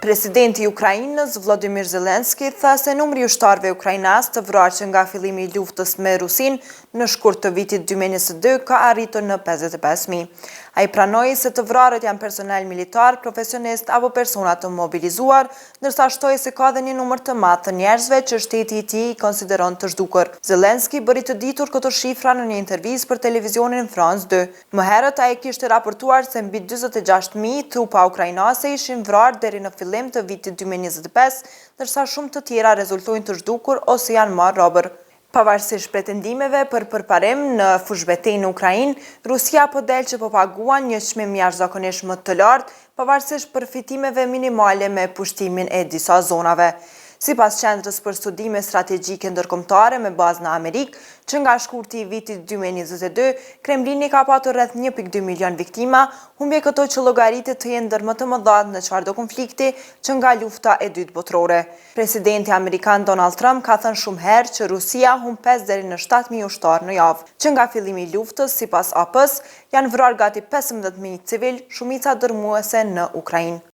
Presidenti i Ukrainës, Volodymyr Zelensky, tha se numri i ushtarëve ukrainas të vrarë që nga fillimi i luftës me Rusin në shkurt të vitit 2022 ka arritur në 55.000. Ai pranoi se të vrarët janë personel militar, profesionist apo persona të mobilizuar, ndërsa shtoi se ka dhe një numër të madh të njerëzve që shteti i tij i konsideron të zhdukur. Zelensky bëri të ditur këto shifra në një intervistë për televizionin France 2. Më herët ai kishte raportuar se mbi 46.000 trupa ukrainase ishin vrarë deri në fillim të vitit 2025, ndërsa shumë të tjera rezultojnë të zhdukur ose janë marrë robër. Pavarësisht pretendimeve për përparim në fushbetejë në Ukrainë, Rusia po del që po paguan një çmim jashtëzakonisht më të lartë, pavarësisht përfitimeve minimale me pushtimin e disa zonave. Sipas Qendrës për Studime Strategjike Ndërkombëtare me bazë në Amerikë, që nga shkurti i vitit 2022, Kremlini ka patur rreth 1.2 milion viktima, humbje këto që llogaritet të jenë ndër më të mëdhat në çfarëdo konflikti që nga lufta e dytë botërore. Presidenti amerikan Donald Trump ka thënë shumë herë që Rusia humb 5 deri në 7.000 ushtarë në javë, që nga fillimi i luftës, sipas AP-s, janë vrarë gati 15.000 civil, shumica dërmuese në Ukrainë.